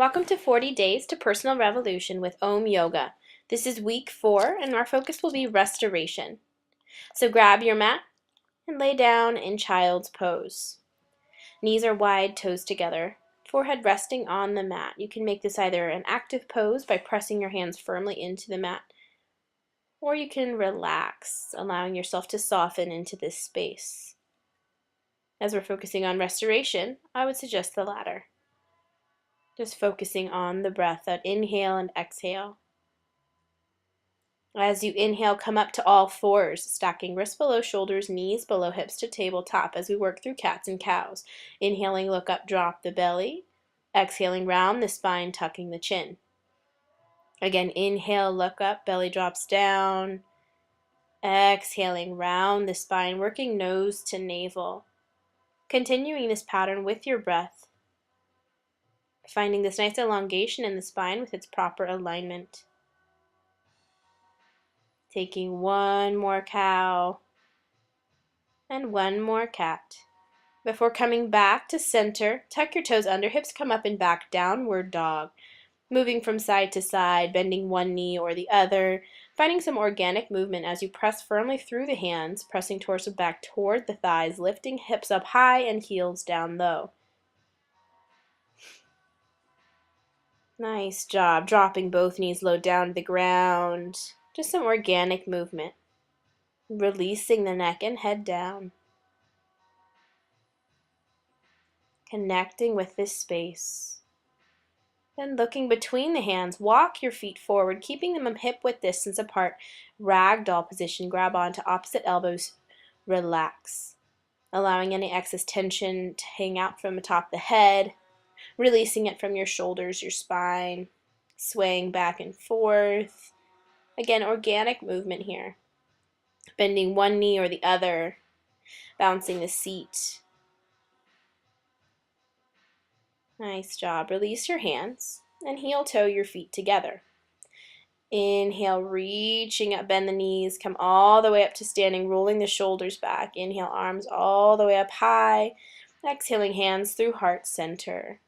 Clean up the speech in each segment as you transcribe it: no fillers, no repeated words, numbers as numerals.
Welcome to 40 Days to Personal Revolution with Om Yoga. This is week 4 and our focus will be restoration. So grab your mat and lay down in child's pose. Knees are wide, toes together, forehead resting on the mat. You can make this either an active pose by pressing your hands firmly into the mat, or you can relax, allowing yourself to soften into this space. As we're focusing on restoration, I would suggest the latter. Just focusing on the breath, that inhale and exhale. As you inhale, come up to all fours, stacking wrists below shoulders, knees below hips to tabletop as we work through cats and cows. Inhaling, look up, drop the belly. Exhaling, round the spine, tucking the chin. Again, inhale, look up, belly drops down. Exhaling, round the spine, working nose to navel. Continuing this pattern with your breath. Finding this nice elongation in the spine with its proper alignment. Taking one more cow and one more cat. Before coming back to center, tuck your toes under, hips come up and back, downward dog. Moving from side to side, bending one knee or the other, finding some organic movement as you press firmly through the hands, pressing torso back toward the thighs, lifting hips up high and heels down low. Nice job. Dropping both knees low down to the ground. Just some organic movement. Releasing the neck and head down. Connecting with this space. Then looking between the hands, walk your feet forward, keeping them hip-width distance apart. Ragdoll position. Grab onto opposite elbows. Relax. Allowing any excess tension to hang out from atop the head. Releasing it from your shoulders, your spine, swaying back and forth. Again, organic movement here. Bending one knee or the other, bouncing the seat. Nice job. Release your hands and heel toe your feet together. Inhale, reaching up, bend the knees, come all the way up to standing, rolling the shoulders back. Inhale, arms all the way up high. Exhaling, hands through heart center.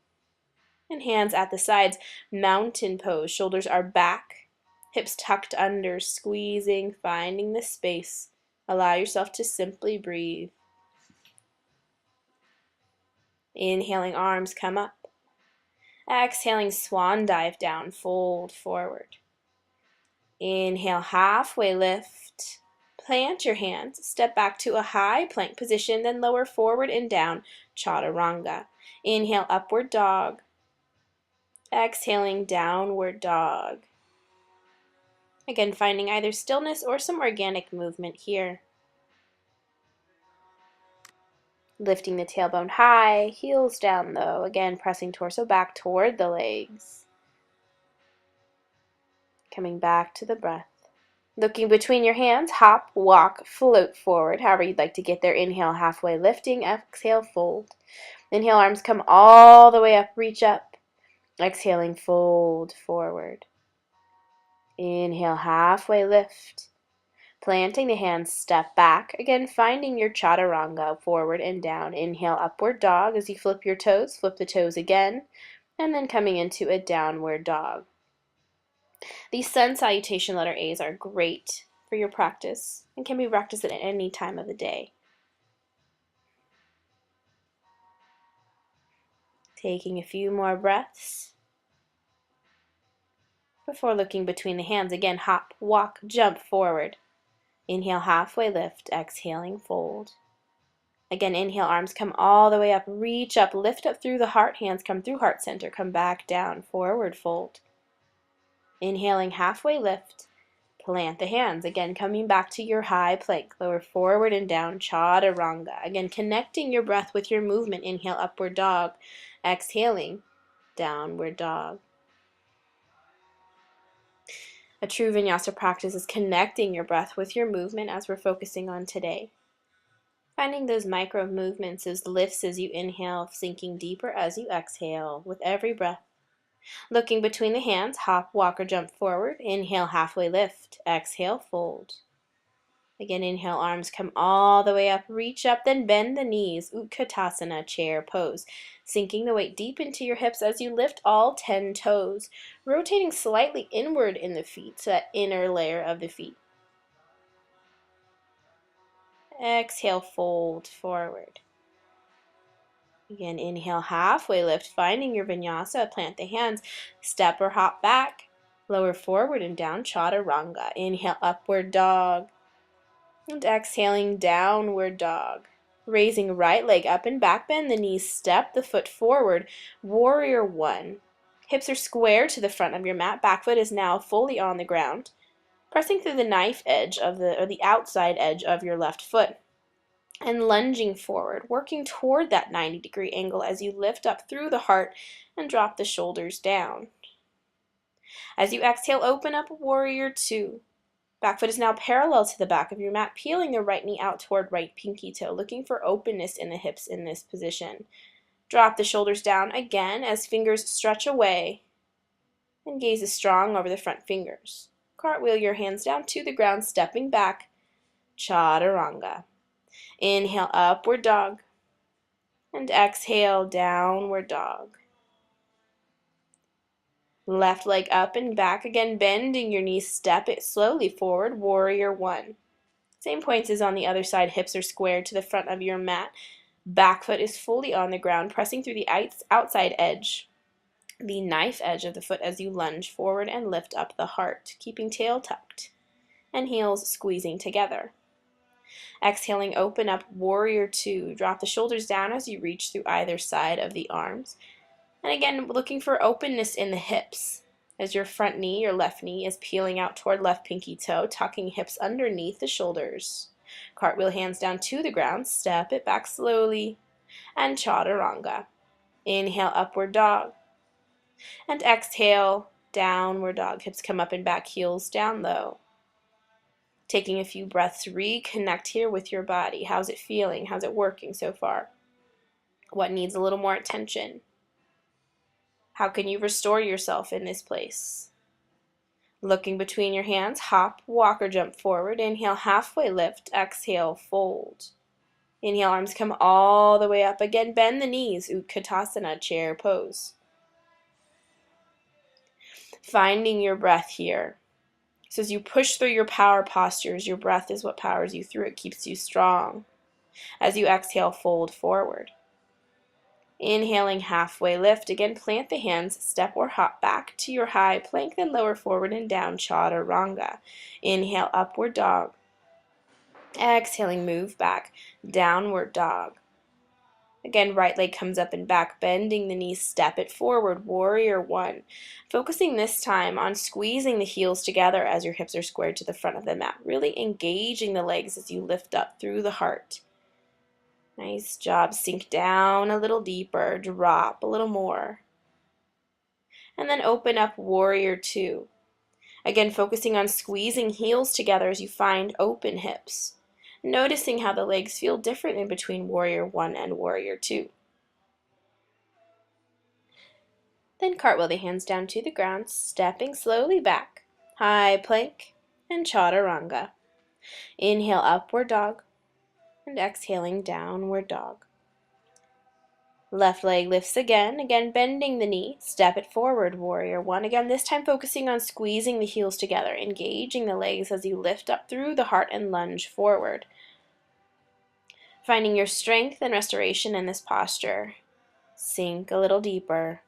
And hands at the sides, mountain pose. Shoulders are back, hips tucked under, squeezing, finding the space. Allow yourself to simply breathe. Inhaling, arms come up. Exhaling, swan dive down, fold forward. Inhale, halfway lift. Plant your hands, step back to a high plank position, then lower forward and down, chaturanga. Inhale, upward dog. Exhaling, downward dog. Again, finding either stillness or some organic movement here. Lifting the tailbone high, heels down low. Again, pressing torso back toward the legs. Coming back to the breath. Looking between your hands, hop, walk, float forward. However you'd like to get there. Inhale, halfway lifting. Exhale, fold. Inhale, arms come all the way up, reach up. Exhaling, fold forward. Inhale, halfway lift. Planting the hands, step back. Again, finding your chaturanga, forward and down. Inhale, upward dog as you flip your toes. Flip the toes again. And then coming into a downward dog. These sun salutation letter A's are great for your practice and can be practiced at any time of the day. Taking a few more breaths before looking between the hands. Again, hop, walk, jump forward. Inhale, halfway lift. Exhaling, fold. Again, inhale, arms come all the way up, reach up, lift up through the heart, hands come through heart center, come back down, forward fold. Inhaling, halfway lift, plant the hands. Again, coming back to your high plank, lower forward and down, chaturanga. Again, connecting your breath with your movement. Inhale, upward dog. Exhaling, downward dog. A true vinyasa practice is connecting your breath with your movement as we're focusing on today. Finding those micro movements, those lifts as you inhale, sinking deeper as you exhale with every breath. Looking between the hands, hop, walk, or jump forward. Inhale, halfway lift. Exhale, fold. Again, inhale, arms come all the way up, reach up, then bend the knees, Utkatasana, chair pose. Sinking the weight deep into your hips as you lift all 10 toes, rotating slightly inward in the feet, so that inner layer of the feet. Exhale, fold forward. Again, inhale, halfway lift, finding your vinyasa, plant the hands, step or hop back, lower forward and down, chaturanga. Inhale, upward dog. And exhaling, downward dog. Raising right leg up and back, bend the knees, step the foot forward, warrior one. Hips are square to the front of your mat, back foot is now fully on the ground. Pressing through the knife edge of the outside edge of your left foot. And lunging forward, working toward that 90-degree angle as you lift up through the heart and drop the shoulders down. As you exhale, open up, warrior two. Back foot is now parallel to the back of your mat, peeling the right knee out toward right pinky toe, looking for openness in the hips in this position. Drop the shoulders down again as fingers stretch away and gaze is strong over the front fingers. Cartwheel your hands down to the ground, stepping back, chaturanga. Inhale, upward dog, and exhale, downward dog. Left leg up and back, again bending your knees, step it slowly forward, warrior one. Same points as on the other side, hips are squared to the front of your mat. Back foot is fully on the ground, pressing through the outside edge, the knife edge of the foot as you lunge forward and lift up the heart, keeping tail tucked and heels squeezing together. Exhaling, open up, warrior two. Drop the shoulders down as you reach through either side of the arms. And again, looking for openness in the hips as your front knee, your left knee, is peeling out toward left pinky toe, tucking hips underneath the shoulders. Cartwheel hands down to the ground, step it back slowly, and chaturanga. Inhale, upward dog. And exhale, downward dog. Hips come up and back, heels down low. Taking a few breaths, reconnect here with your body. How's it feeling? How's it working so far? What needs a little more attention? How can you restore yourself in this place? Looking between your hands, hop, walk, or jump forward. Inhale, halfway lift. Exhale, fold. Inhale, arms come all the way up. Again, bend the knees, Utkatasana, chair pose. Finding your breath here. So as you push through your power postures, your breath is what powers you through. It keeps you strong. As you exhale, fold forward. Inhaling, halfway lift. Again, plant the hands, step or hop back to your high plank, then lower forward and down, chaturanga. Inhale, upward dog. Exhaling, move back, downward dog. Again, right leg comes up and back, bending the knees, step it forward, warrior one. Focusing this time on squeezing the heels together as your hips are squared to the front of the mat, really engaging the legs as you lift up through the heart. Nice job. Sink down a little deeper, drop a little more. And then open up, warrior two. Again, focusing on squeezing heels together as you find open hips. Noticing how the legs feel different in between warrior one and warrior two. Then cartwheel the hands down to the ground, stepping slowly back. High plank and chaturanga. Inhale, upward dog. And exhaling, downward dog. Left leg lifts again bending the knee, step it forward, warrior one. Again, this time focusing on squeezing the heels together, engaging the legs as you lift up through the heart and lunge forward. Finding your strength and restoration in this posture. Sink a little deeper.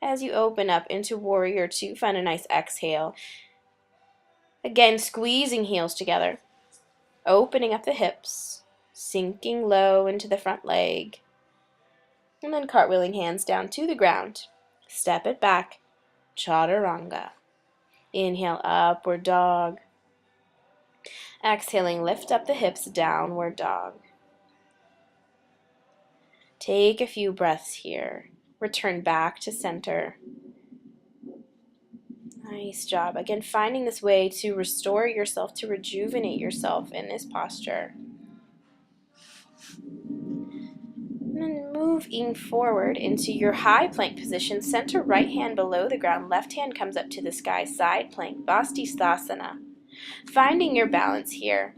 As you open up into warrior two, find a nice exhale. Again, squeezing heels together. Opening up the hips, sinking low into the front leg, and then cartwheeling hands down to the ground. Step it back, chaturanga. Inhale, upward dog. Exhaling, lift up the hips, downward dog. Take a few breaths here. Return back to center. Nice job. Again, finding this way to restore yourself, to rejuvenate yourself in this posture. And then moving forward into your high plank position, center right hand below the ground, left hand comes up to the sky, side plank, Vastisthasana. Finding your balance here,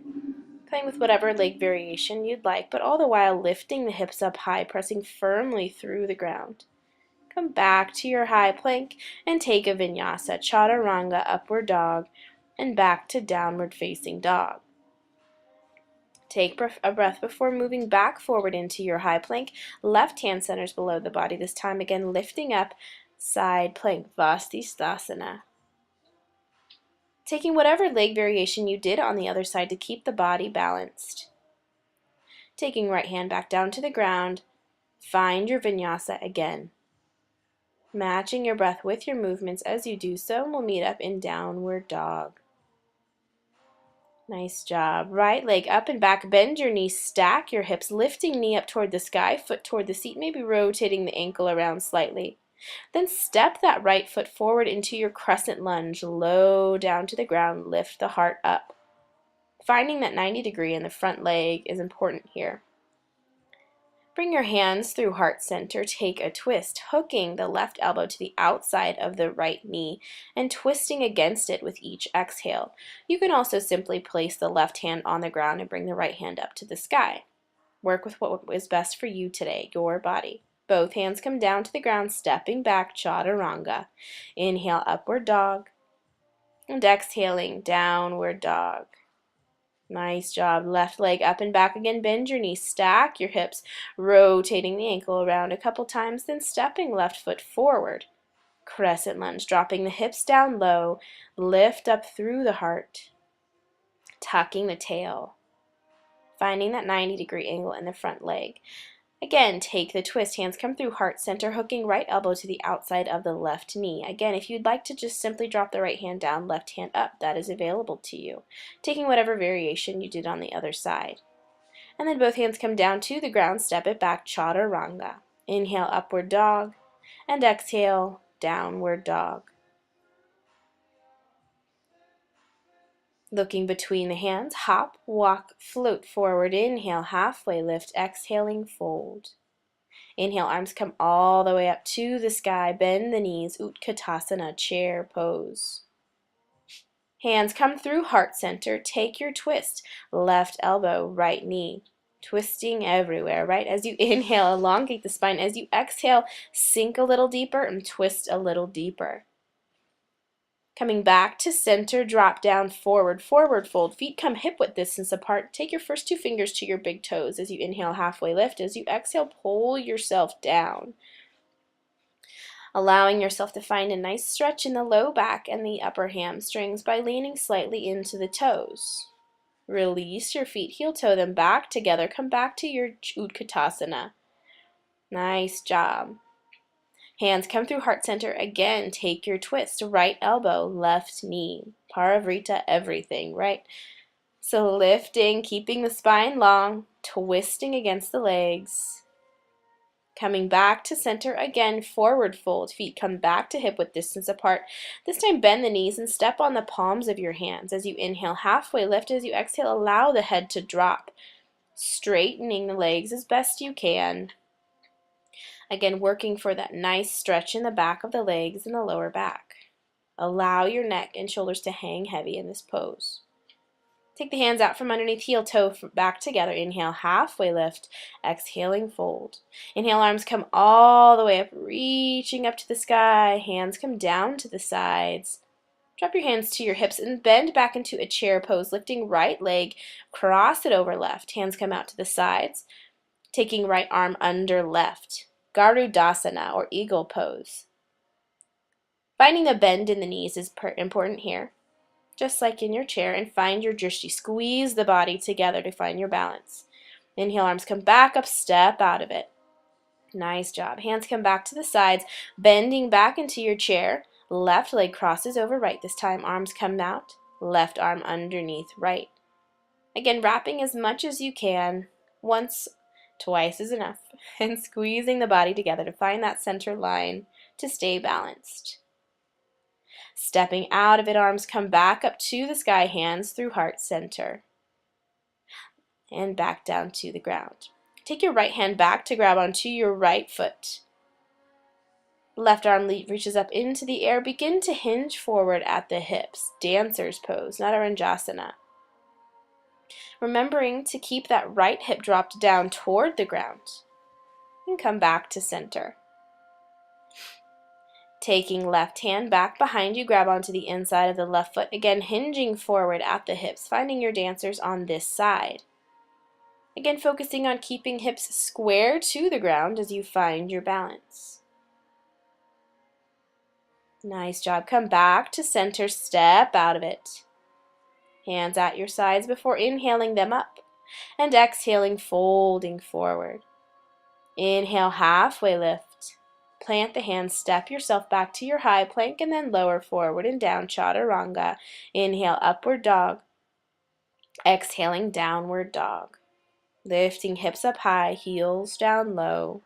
playing with whatever leg variation you'd like, but all the while lifting the hips up high, pressing firmly through the ground. Come back to your high plank and take a vinyasa, chaturanga, upward dog, and back to downward facing dog. Take a breath before moving back forward into your high plank. Left hand centers below the body, this time again lifting up, side plank, Vastisthasana. Taking whatever leg variation you did on the other side to keep the body balanced. Taking right hand back down to the ground, find your vinyasa again. Matching your breath with your movements as you do so, and we'll meet up in downward dog. Nice job. Right leg up and back, bend your knees, stack your hips, lifting knee up toward the sky, foot toward the seat, maybe rotating the ankle around slightly. Then step that right foot forward into your crescent lunge, low down to the ground, lift the heart up. Finding that 90 degree in the front leg is important here. Bring your hands through heart center, take a twist, hooking the left elbow to the outside of the right knee and twisting against it with each exhale. You can also simply place the left hand on the ground and bring the right hand up to the sky. Work with what is best for you today, your body. Both hands come down to the ground, stepping back, chaturanga. Inhale, upward dog, and exhaling, downward dog. Nice job. Left leg up and back again. Bend your knees, stack your hips, rotating the ankle around a couple times, then stepping left foot forward. Crescent lunge, dropping the hips down low, lift up through the heart, tucking the tail, finding that 90 degree angle in the front leg. Again, take the twist. Hands come through heart center, hooking right elbow to the outside of the left knee. Again, if you'd like to just simply drop the right hand down, left hand up, that is available to you. Taking whatever variation you did on the other side. And then both hands come down to the ground, step it back, chaturanga. Inhale, upward dog, and exhale, downward dog. Looking between the hands, hop, walk, float forward. Inhale, halfway lift, exhaling, fold. Inhale, arms come all the way up to the sky. Bend the knees, Utkatasana, chair pose. Hands come through heart center. Take your twist. Left elbow, right knee. Twisting everywhere, right? As you inhale, elongate the spine. As you exhale, sink a little deeper and twist a little deeper. Coming back to center, drop down, forward, forward fold. Feet come hip-width distance apart. Take your first two fingers to your big toes as you inhale, halfway lift. As you exhale, pull yourself down. Allowing yourself to find a nice stretch in the low back and the upper hamstrings by leaning slightly into the toes. Release your feet, heel toe them back together. Come back to your Utkatasana. Nice job. Hands come through heart center. Again, take your twist. Right elbow, left knee. Parivrita, everything, right? So lifting, keeping the spine long, twisting against the legs. Coming back to center again, forward fold. Feet come back to hip-width distance apart. This time bend the knees and step on the palms of your hands. As you inhale, halfway lift. As you exhale, allow the head to drop. Straightening the legs as best you can. Again, working for that nice stretch in the back of the legs and the lower back. Allow your neck and shoulders to hang heavy in this pose. Take the hands out from underneath, heel toe back together. Inhale, halfway lift. Exhaling, fold. Inhale, arms come all the way up, reaching up to the sky. Hands come down to the sides. Drop your hands to your hips and bend back into a chair pose, lifting right leg, cross it over left. Hands come out to the sides, taking right arm under left. Garudasana, or eagle pose. Finding a bend in the knees is important here, just like in your chair, and find your drishti. Squeeze the body together to find your balance. Inhale, arms come back up, step out of it. Nice job. Hands come back to the sides, bending back into your chair. Left leg crosses over right. This time, arms come out, left arm underneath right. Again, wrapping as much as you can. Once, twice is enough. And squeezing the body together to find that center line to stay balanced. Stepping out of it, arms come back up to the sky, hands through heart center. And back down to the ground. Take your right hand back to grab onto your right foot. Left arm reaches up into the air. Begin to hinge forward at the hips. Dancer's pose, Naranjasana. Remembering to keep that right hip dropped down toward the ground. And come back to center. Taking left hand back behind you, grab onto the inside of the left foot. Again, hinging forward at the hips, finding your dancers on this side. Again, focusing on keeping hips square to the ground as you find your balance. Nice job. Come back to center, step out of it. Hands at your sides before inhaling them up and exhaling, folding forward. Inhale, halfway lift. Plant the hands, step yourself back to your high plank and then lower forward and down, chaturanga. Inhale, upward dog. Exhaling, downward dog. Lifting hips up high, heels down low.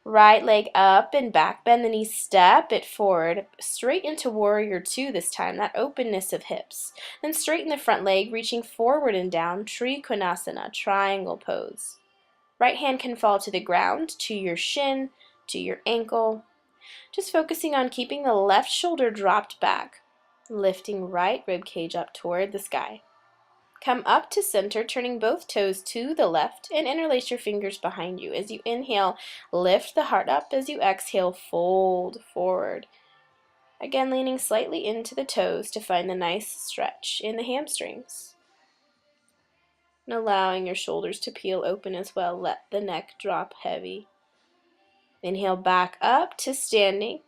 Right leg up and back, bend the knees, step it forward, straight into warrior two this time, that openness of hips. Then straighten the front leg, reaching forward and down, Trikonasana, triangle pose. Right hand can fall to the ground, to your shin, to your ankle. Just focusing on keeping the left shoulder dropped back, lifting right rib cage up toward the sky. Come up to center, turning both toes to the left, and interlace your fingers behind you. As you inhale, lift the heart up. As you exhale, fold forward. Again, leaning slightly into the toes to find the nice stretch in the hamstrings. And allowing your shoulders to peel open as well. Let the neck drop heavy. Inhale back up to standing.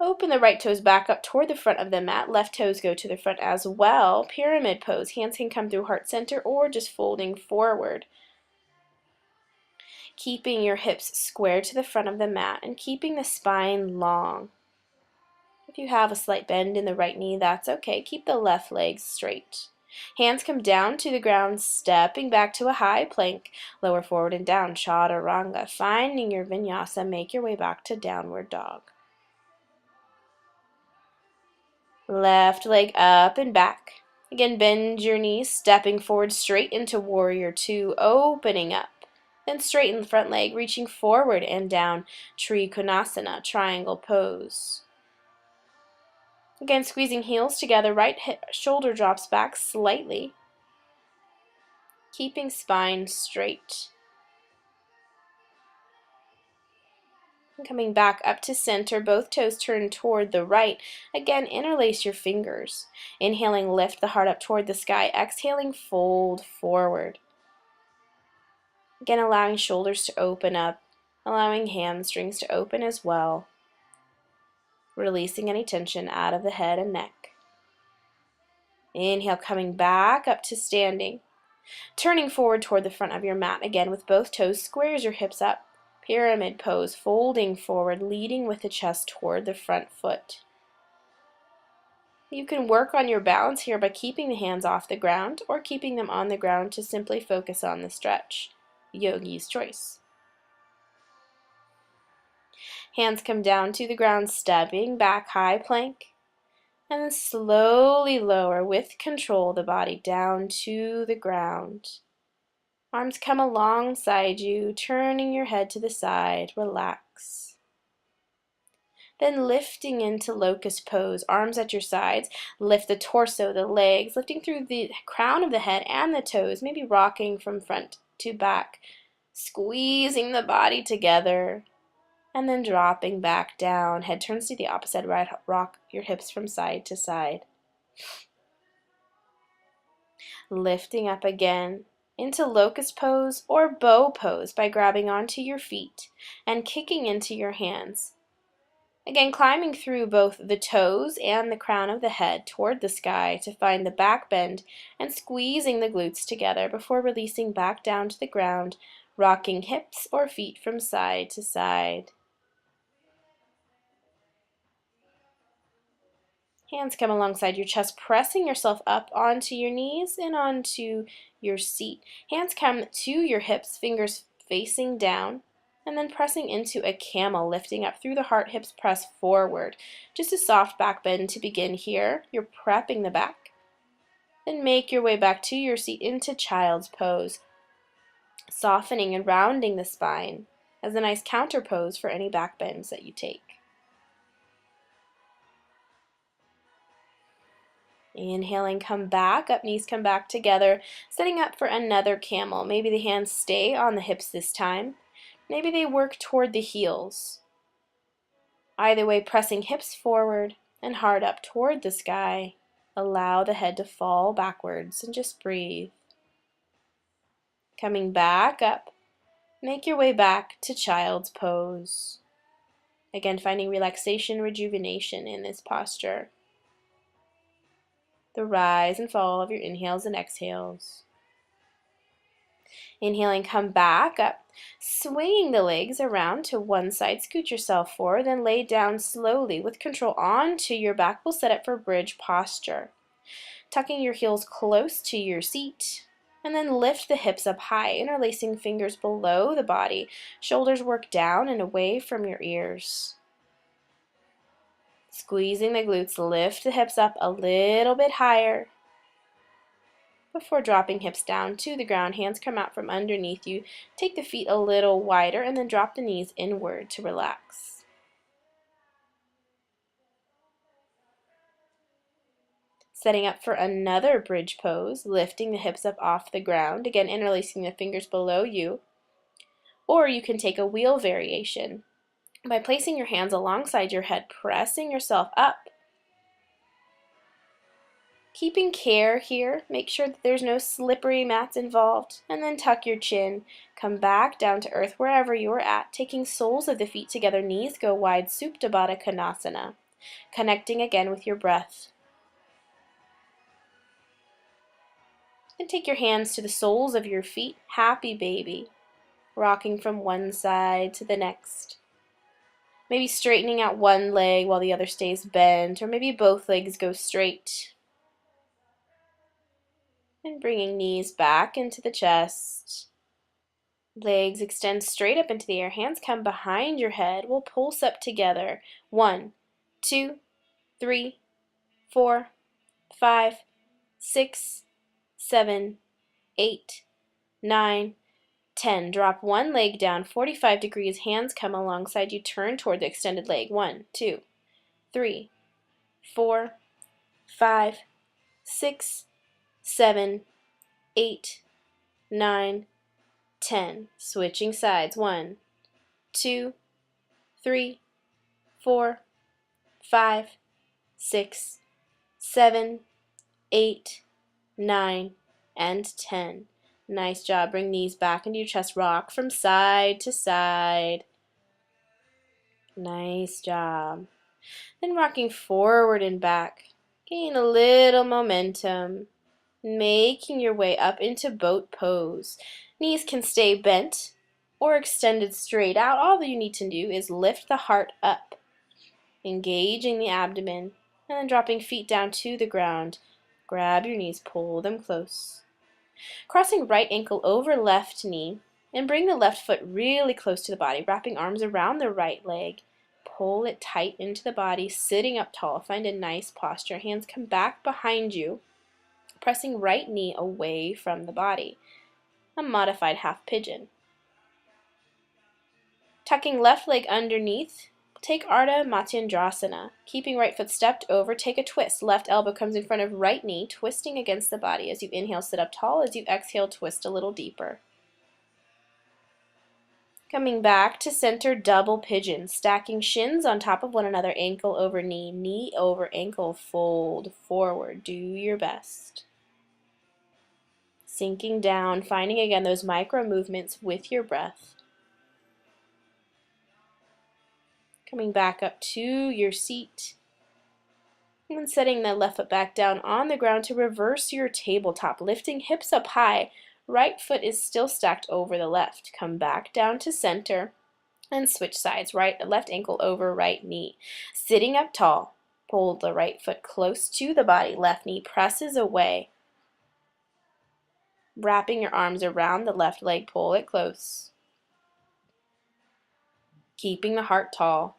Open the right toes back up toward the front of the mat. Left toes go to the front as well. Pyramid pose. Hands can come through heart center or just folding forward. Keeping your hips square to the front of the mat and keeping the spine long. If you have a slight bend in the right knee, that's okay. Keep the left leg straight. Hands come down to the ground, stepping back to a high plank. Lower forward and down, chaturanga. Finding your vinyasa, make your way back to downward dog. Left leg up and back. Again, bend your knees, stepping forward straight into warrior two, opening up. Then straighten the front leg, reaching forward and down, Trikonasana, triangle pose. Again, squeezing heels together, right hip, shoulder drops back slightly. Keeping spine straight. And coming back up to center, both toes turn toward the right. Again, interlace your fingers. Inhaling, lift the heart up toward the sky. Exhaling, fold forward. Again, allowing shoulders to open up, allowing hamstrings to open as well. Releasing any tension out of the head and neck. Inhale, coming back up to standing. Turning forward toward the front of your mat. Again, with both toes, squares your hips up. Pyramid pose, folding forward, leading with the chest toward the front foot. You can work on your balance here by keeping the hands off the ground or keeping them on the ground to simply focus on the stretch. Yogi's choice. Hands come down to the ground, stepping back, high plank. And then slowly lower with control the body down to the ground. Arms come alongside you, turning your head to the side, relax. Then lifting into Locust Pose, arms at your sides, lift the torso, the legs, lifting through the crown of the head and the toes, maybe rocking from front to back, squeezing the body together, and then dropping back down. Head turns to the opposite, right, rock your hips from side to side. Lifting up again into Locust Pose or Bow Pose by grabbing onto your feet and kicking into your hands. Again, climbing through both the toes and the crown of the head toward the sky to find the back bend and squeezing the glutes together before releasing back down to the ground, rocking hips or feet from side to side. Hands come alongside your chest, pressing yourself up onto your knees and onto your seat. Hands come to your hips, fingers facing down, and then pressing into a camel, lifting up through the heart, hips press forward. Just a soft back bend to begin here. You're prepping the back. Then make your way back to your seat into child's pose, softening and rounding the spine. as a nice counter pose for any back bends that you take. Inhaling, come back up, knees come back together, setting up for another camel. Maybe the hands stay on the hips this time. Maybe they work toward the heels. Either way, pressing hips forward and heart up toward the sky. Allow the head to fall backwards and just breathe. Coming back up, make your way back to child's pose. Again, finding relaxation, rejuvenation in this posture. The rise and fall of your inhales and exhales. Inhaling, come back up, swinging the legs around to one side, scoot yourself forward, then lay down slowly with control onto your back. We'll set up for bridge posture. Tucking your heels close to your seat, and then lift the hips up high, interlacing fingers below the body. Shoulders work down and away from your ears. Squeezing the glutes, lift the hips up a little bit higher before dropping hips down to the ground. Hands come out from underneath you. Take the feet a little wider and then drop the knees inward to relax. Setting up for another bridge pose, lifting the hips up off the ground, again interlacing the fingers below you. Or you can take a wheel variation by placing your hands alongside your head, pressing yourself up. Keeping care here, make sure that there's no slippery mats involved, and then tuck your chin. Come back down to earth wherever you are at, taking soles of the feet together, knees go wide, Supta Baddha Konasana, connecting again with your breath. And take your hands to the soles of your feet, happy baby, rocking from one side to the next. Maybe straightening out one leg while the other stays bent, or maybe both legs go straight. And bringing knees back into the chest. Legs extend straight up into the air. Hands come behind your head. We'll pulse up together. 1, 2, 3, 4, 5, 6, 7, 8, 9, 10. Drop one leg down, 45 degrees. Hands come alongside you. Turn toward the extended leg. 1, 2, 3, 4, 5, 6, 7, 8, 9, 10. Switching sides. 1, 2, 3, 4, 5, 6, 7, 8, 9, and 10. Nice job. Bring knees back into your chest. Rock from side to side. Nice job. Then rocking forward and back. Gain a little momentum. Making your way up into boat pose. Knees can stay bent or extended straight out. All that you need to do is lift the heart up, engaging the abdomen, and then dropping feet down to the ground. Grab your knees, pull them close. Crossing right ankle over left knee, and bring the left foot really close to the body, wrapping arms around the right leg. Pull it tight into the body, sitting up tall. Find a nice posture. Hands come back behind you, pressing right knee away from the body. A modified half pigeon. Tucking left leg underneath, take Ardha Matsyendrasana. Keeping right foot stepped over, take a twist. Left elbow comes in front of right knee, twisting against the body. As you inhale, sit up tall. As you exhale, twist a little deeper. Coming back to center, double pigeon. Stacking shins on top of one another, ankle over knee, knee over ankle, fold forward. Do your best. Sinking down, finding again those micro movements with your breath. Coming back up to your seat. And then setting the left foot back down on the ground to reverse your tabletop. Lifting hips up high. Right foot is still stacked over the left. Come back down to center and switch sides. Left ankle over right knee. Sitting up tall. Pull the right foot close to the body. Left knee presses away. Wrapping your arms around the left leg, pull it close. Keeping the heart tall.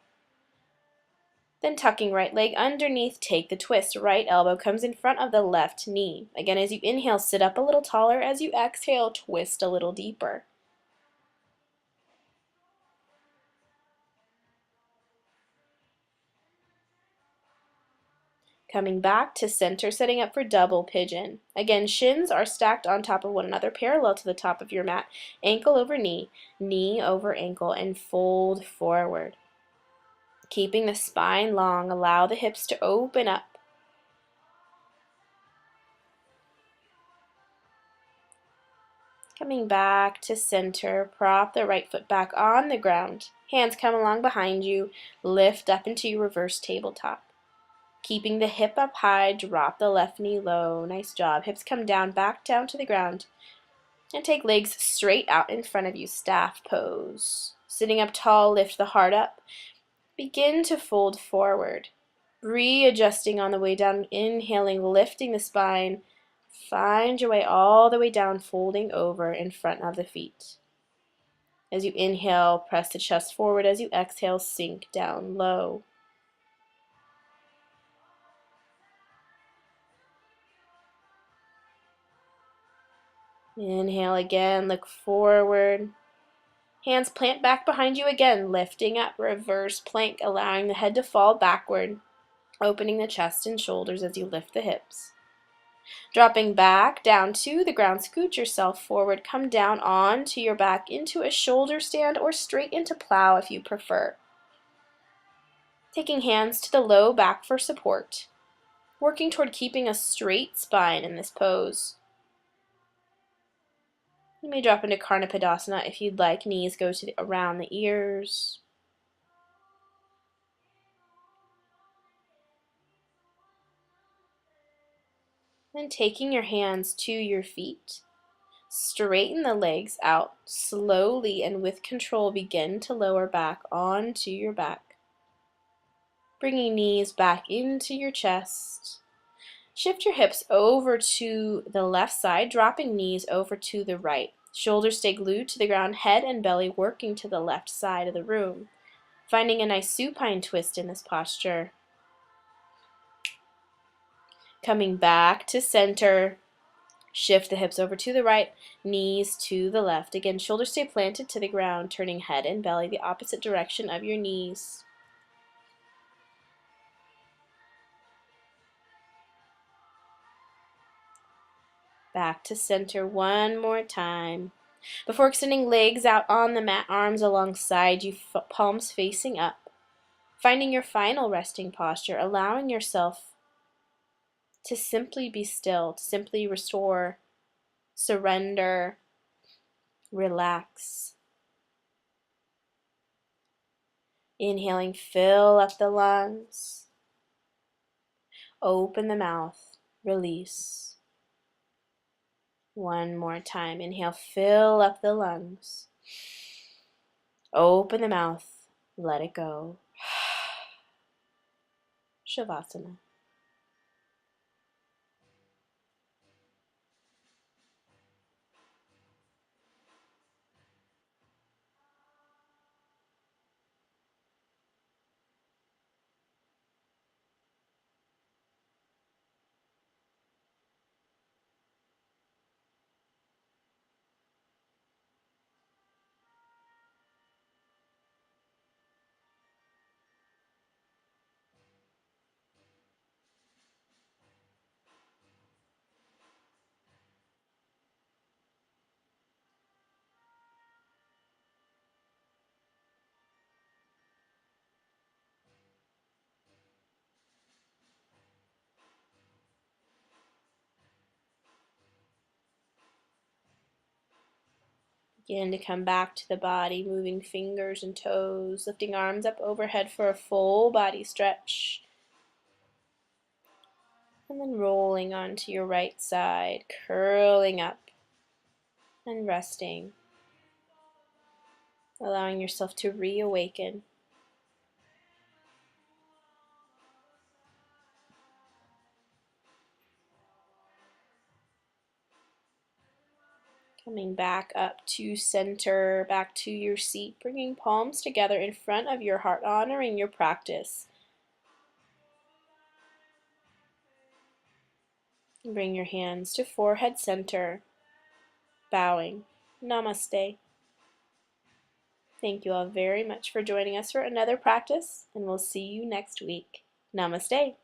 Then tucking right leg underneath, take the twist. Right elbow comes in front of the left knee. Again, as you inhale, sit up a little taller. As you exhale, twist a little deeper. Coming back to center, setting up for double pigeon. Again, shins are stacked on top of one another, parallel to the top of your mat. Ankle over knee, knee over ankle, and fold forward. Keeping the spine long, allow the hips to open up. Coming back to center, prop the right foot back on the ground. Hands come along behind you, lift up into your reverse tabletop. Keeping the hip up high, drop the left knee low. Nice job. Hips come down, back down to the ground. And take legs straight out in front of you, staff pose. Sitting up tall, lift the heart up. Begin to fold forward. Readjusting on the way down, inhaling, lifting the spine. Find your way all the way down, folding over in front of the feet. As you inhale, press the chest forward. As you exhale, sink down low. Inhale again, look forward. Hands plant back behind you again, lifting up, reverse plank, allowing the head to fall backward, opening the chest and shoulders as you lift the hips. Dropping back down to the ground, scoot yourself forward, come down onto your back into a shoulder stand or straight into plow if you prefer. Taking hands to the low back for support, working toward keeping a straight spine in this pose. You may drop into Karna Padasana if you'd like. Knees go to around the ears. And taking your hands to your feet, straighten the legs out slowly and with control. Begin to lower back onto your back. Bringing knees back into your chest. Shift your hips over to the left side, dropping knees over to the right. Shoulders stay glued to the ground, head and belly working to the left side of the room. Finding a nice supine twist in this posture. Coming back to center. Shift the hips over to the right, knees to the left. Again, shoulders stay planted to the ground, turning head and belly the opposite direction of your knees. Back to center one more time. Before extending legs out on the mat, arms alongside you, palms facing up. Finding your final resting posture, allowing yourself to simply be still, to simply restore, surrender, relax. Inhaling, fill up the lungs. Open the mouth, release. One more time. Inhale, fill up the lungs. Open the mouth, let it go. Shavasana. Begin to come back to the body, moving fingers and toes, lifting arms up overhead for a full body stretch. And then rolling onto your right side, curling up and resting, allowing yourself to reawaken. Coming back up to center, back to your seat, bringing palms together in front of your heart, honoring your practice. Bring your hands to forehead center, bowing. Namaste. Thank you all very much for joining us for another practice, and we'll see you next week. Namaste.